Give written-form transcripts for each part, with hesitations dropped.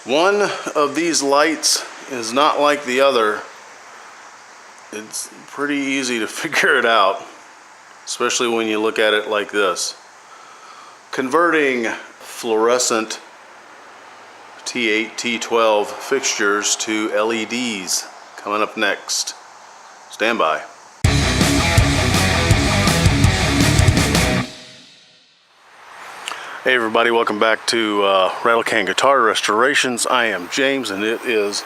One of these lights is not like the other. It's pretty easy to figure it out, especially when you look at it like this. Converting fluorescent T8, T12 fixtures to LEDs coming up next. Stand by. Hey everybody, welcome back to RATTLECAN Guitar Restorations. I am James, and it is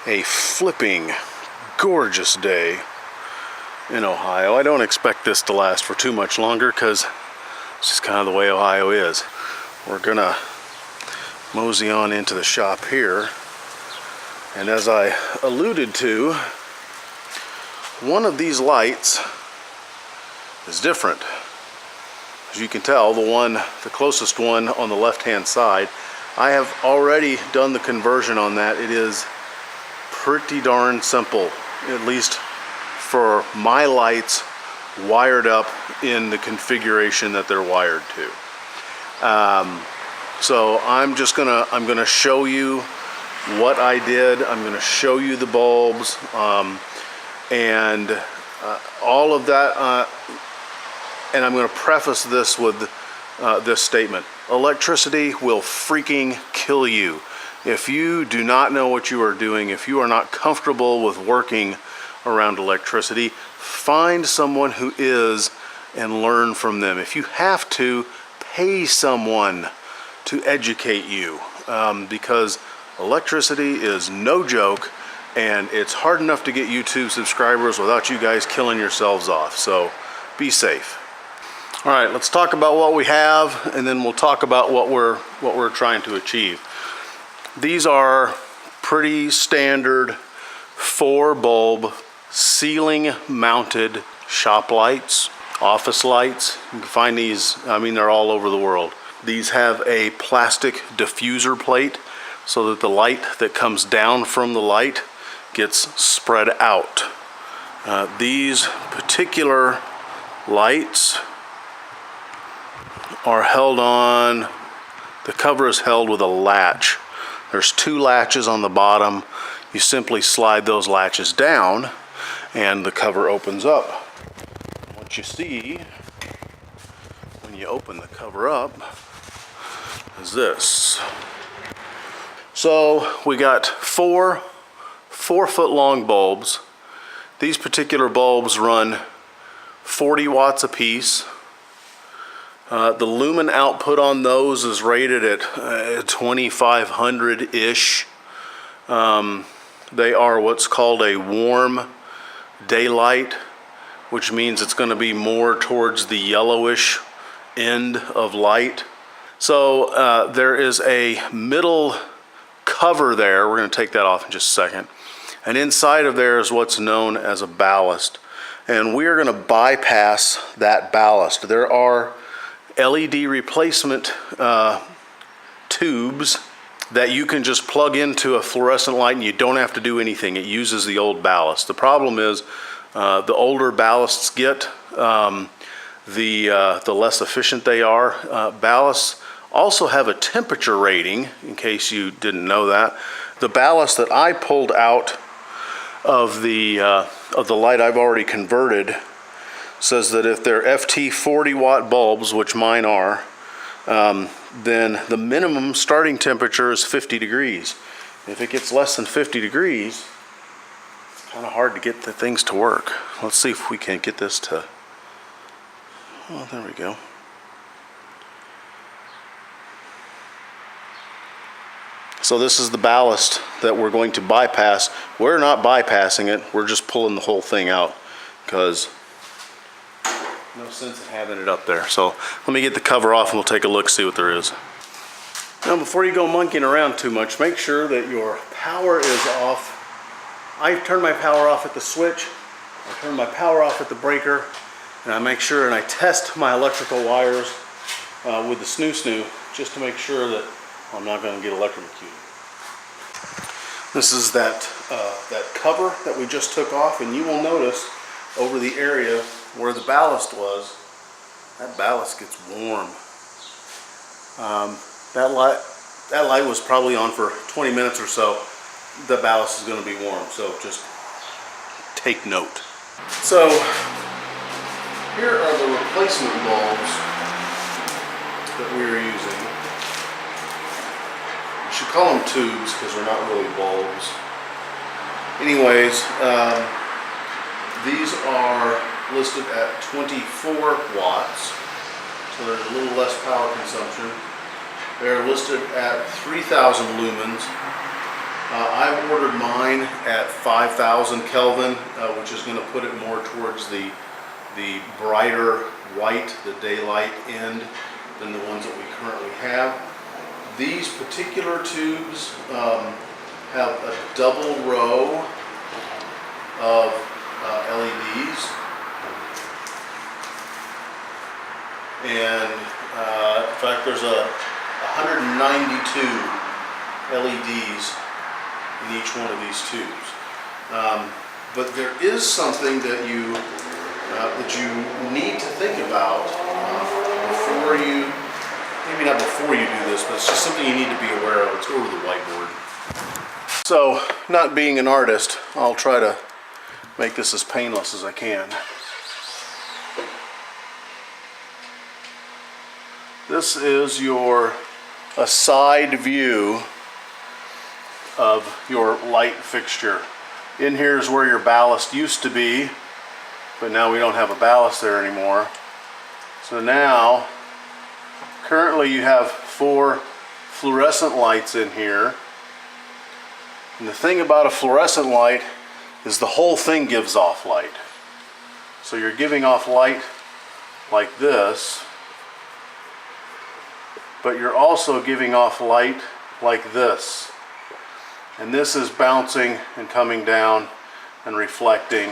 a flipping gorgeous day in Ohio. I don't expect this to last for too much longer because it's just kind of the way Ohio is. We're gonna mosey on into the shop here, and as I alluded to, one of these lights is different. As you can tell, the closest one on the left-hand side, I have already done the conversion on that. It is pretty darn simple, at least for my lights wired up in the configuration that they're wired to. So I'm gonna show you what I did. I'm gonna show you the bulbs and all of that. And I'm going to preface this with this statement. Electricity will freaking kill you. If you do not know what you are doing, if you are not comfortable with working around electricity, find someone who is and learn from them. If you have to, pay someone to educate you, because electricity is no joke, and it's hard enough to get YouTube subscribers without you guys killing yourselves off. So be safe. All right, let's talk about what we have, and then we'll talk about what we're trying to achieve. These are pretty standard 4-bulb ceiling mounted shop lights, office lights. You can find these, I mean, they're all over the world. These have a plastic diffuser plate so that the light that comes down from the light gets spread out. These particular lights are held on, the cover is held with a latch. There's 2 latches on the bottom. You simply slide those latches down and the cover opens up. What you see when you open the cover up is this. So we got 4 4-foot long bulbs. These particular bulbs run 40 watts a piece. The lumen output on those is rated at 2500-ish. They are what's called a warm daylight, which means it's going to be more towards the yellowish end of light. So there is a middle cover there. We're going to take that off in just a second. And inside of there is what's known as a ballast. And we are going to bypass that ballast. There are LED replacement tubes that you can just plug into a fluorescent light and you don't have to do anything. It uses the old ballast. The problem is the older ballasts get, the less efficient they are. Ballasts also have a temperature rating, in case you didn't know that. The ballast that I pulled out of the light I've already converted says that if they're FT 40 watt bulbs, which mine are, then the minimum starting temperature is 50 degrees. If it gets less than 50 degrees, it's kind of hard to get the things to work. Let's see if we can get this to, oh, there we go. So this is the ballast that we're going to bypass. We're not bypassing it, we're just pulling the whole thing out because no sense in having it up there. So let me get the cover off and we'll take a look, see what there is. Now before you go monkeying around too much, make sure that your power is off. I turn my power off at the switch, I turn my power off at the breaker, and I make sure and I test my electrical wires with the snoo just to make sure that I'm not going to get electrocuted. This is that cover that we just took off, and you will notice over the area where the ballast was, that ballast gets warm. That that light was probably on for 20 minutes or so, the ballast is going to be warm. So just take note. So here are the replacement bulbs that we are using. You should call them tubes because they're not really bulbs. Anyways, these are listed at 24 watts, so there's a little less power consumption. They're listed at 3,000 lumens. I've ordered mine at 5,000 Kelvin, which is going to put it more towards the brighter white, the daylight end, than the ones that we currently have. These particular tubes have a double row of LEDs, and in fact there's 192 LEDs in each one of these tubes. But there is something that you need to think about before you, maybe not before you do this, but it's just something you need to be aware of. Let's go to the whiteboard. So, not being an artist, I'll try to make this as painless as I can. This is a side view of your light fixture. In here is where your ballast used to be, but now we don't have a ballast there anymore. So now, currently you have 4 fluorescent lights in here. And the thing about a fluorescent light is the whole thing gives off light. So you're giving off light like this, but you're also giving off light like this. And this is bouncing and coming down and reflecting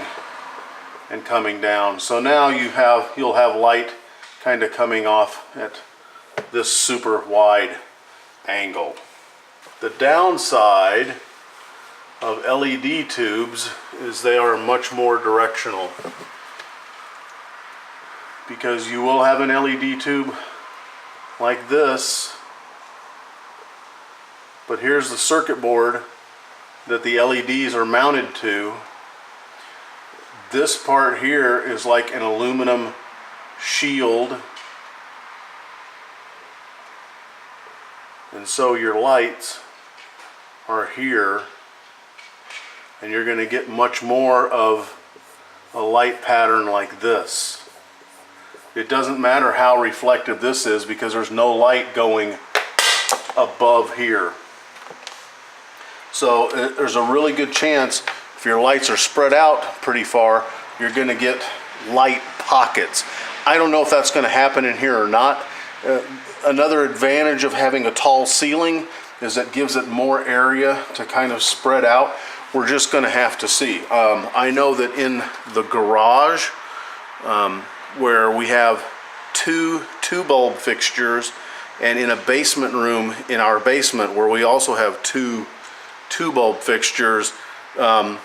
and coming down. So now you'll have light kind of coming off at this super wide angle. The downside of LED tubes is they are much more directional, because you will have an LED tube like this, but here's the circuit board that the LEDs are mounted to. This part here is like an aluminum shield, and so your lights are here, and you're going to get much more of a light pattern like this. It doesn't matter how reflective this is, because there's no light going above here. So there's a really good chance, if your lights are spread out pretty far, you're going to get light pockets. I don't know if that's going to happen in here or not. Another advantage of having a tall ceiling is that gives it more area to kind of spread out. We're just going to have to see. I know that in the garage, where we have two bulb fixtures, and in a basement room in our basement where we also have two bulb fixtures, the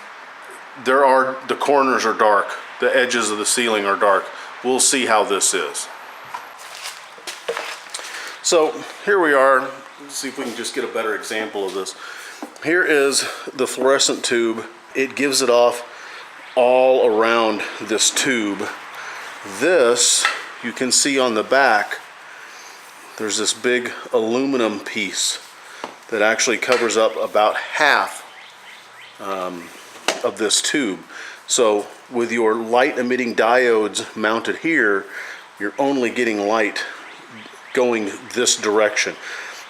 corners are dark, the edges of the ceiling are dark. We'll see how this is. So here we are. Let's see if we can just get a better example of this. Here is the fluorescent tube. It gives it off all around this tube. This, you can see on the back, there's this big aluminum piece that actually covers up about half of this tube. So with your light emitting diodes mounted here, you're only getting light going this direction.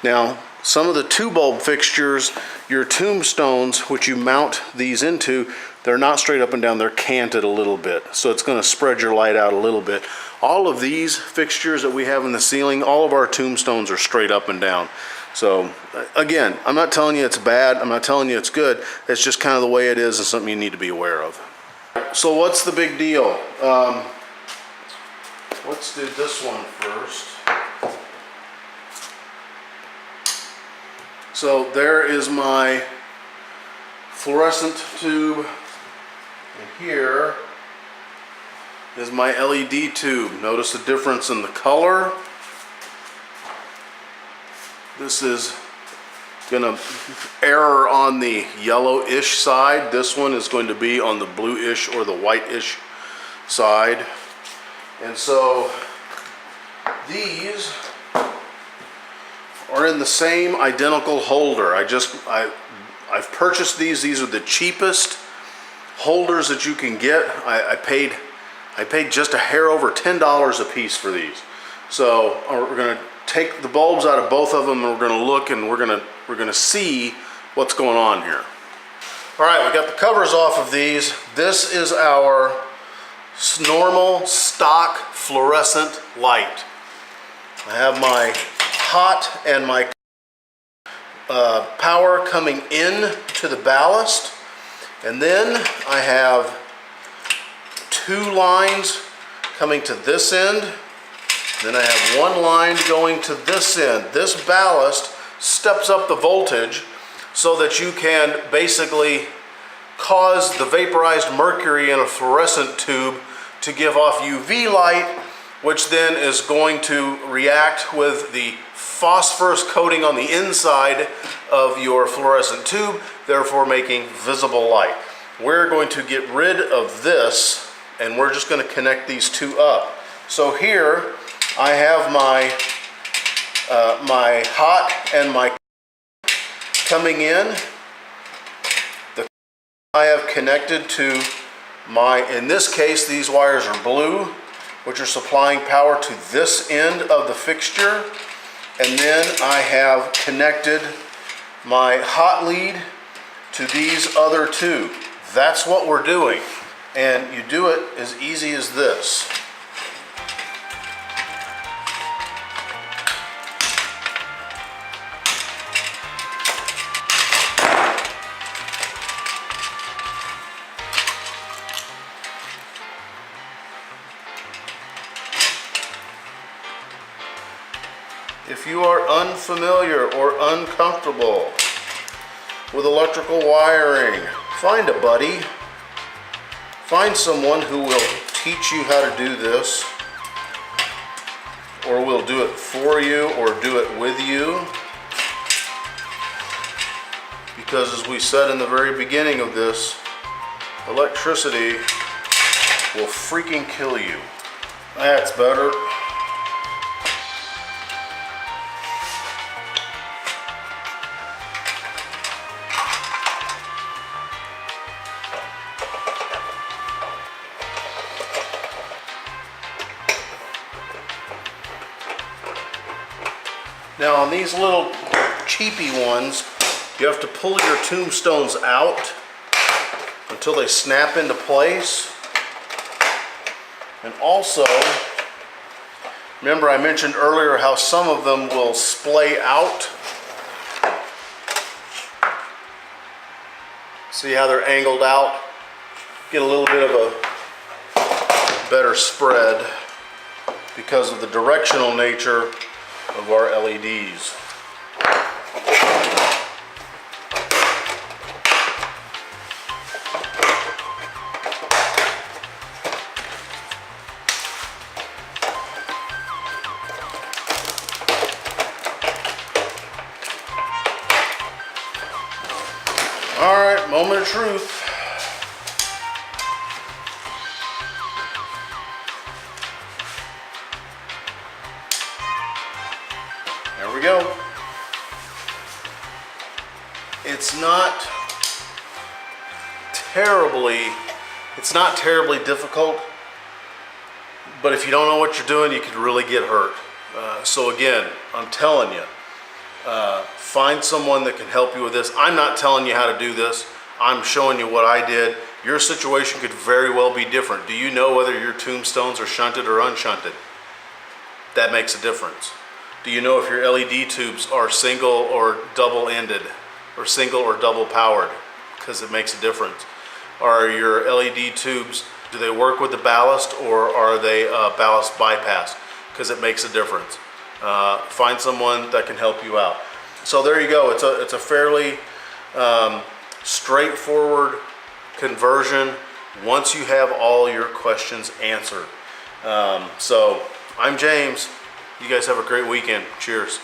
Now, some of the 2 bulb fixtures, your tombstones, which you mount these into, they're not straight up and down, they're canted a little bit. So it's going to spread your light out a little bit. All of these fixtures that we have in the ceiling, all of our tombstones are straight up and down. So again, I'm not telling you it's bad, I'm not telling you it's good, it's just kind of the way it is and something you need to be aware of. So what's the big deal? Let's do this one first. So there is my fluorescent tube, and here is my LED tube. Notice the difference in the color. This is gonna err on the yellowish side. This one is going to be on the bluish or the whitish side. And so these are in the same identical holder. I've purchased these. These are the cheapest holders that you can get. I paid just a hair over $10 a piece for these. So we're gonna take the bulbs out of both of them, and we're gonna look, and we're gonna see what's going on here. All right, we got the covers off of these. This is our normal stock fluorescent light. I have my hot and my power coming in to the ballast, and then I have two lines coming to this end. Then I have one line going to this end. This ballast steps up the voltage so that you can basically cause the vaporized mercury in a fluorescent tube to give off UV light, which then is going to react with the phosphorus coating on the inside of your fluorescent tube, therefore making visible light. We're going to get rid of this, and we're just going to connect these two up. So here I have my my hot and my coming in. I have connected to my, in this case, these wires are blue, which are supplying power to this end of the fixture. And then I have connected my hot lead to these other two. That's what we're doing. And you do it as easy as this. If you are unfamiliar or uncomfortable with electrical wiring, find a buddy. Find someone who will teach you how to do this, or will do it for you, or do it with you. Because as we said in the very beginning of this, electricity will freaking kill you. That's better. Now on these little cheapy ones, you have to pull your tombstones out until they snap into place. And also, remember I mentioned earlier how some of them will splay out. See how they're angled out? Get a little bit of a better spread because of the directional nature of our LEDs. All right, moment of truth. There we go. It's not terribly difficult, but if you don't know what you're doing, you could really get hurt. So again, I'm telling you, find someone that can help you with this. I'm not telling you how to do this. I'm showing you what I did. Your situation could very well be different. Do you know whether your tombstones are shunted or unshunted? That makes a difference. Do you know if your LED tubes are single or double-ended, or single or double powered? Because it makes a difference. Are your LED tubes, do they work with the ballast, or are they ballast bypass? Because it makes a difference. Find someone that can help you out. So there you go. It's a fairly straightforward conversion once you have all your questions answered. So I'm James. You guys have a great weekend. Cheers.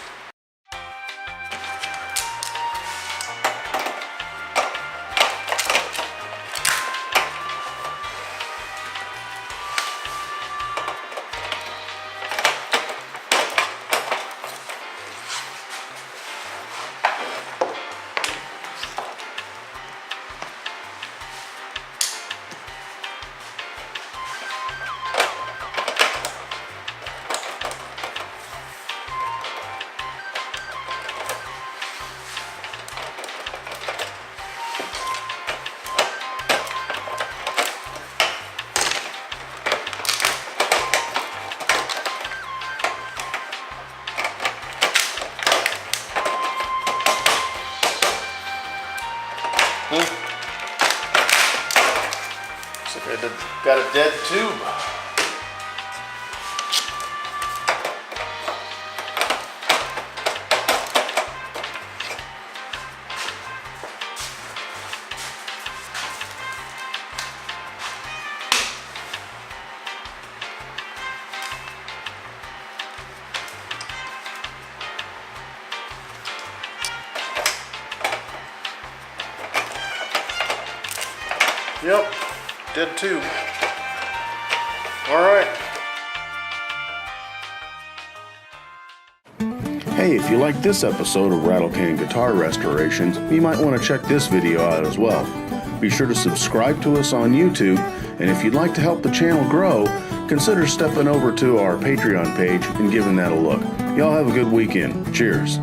Looks like I got a dead tube. Yep, dead tube. All right. Hey, if you like this episode of RATTLECAN Guitar Restorations, you might want to check this video out as well. Be sure to subscribe to us on YouTube, and if you'd like to help the channel grow, consider stepping over to our Patreon page and giving that a look. Y'all have a good weekend. Cheers.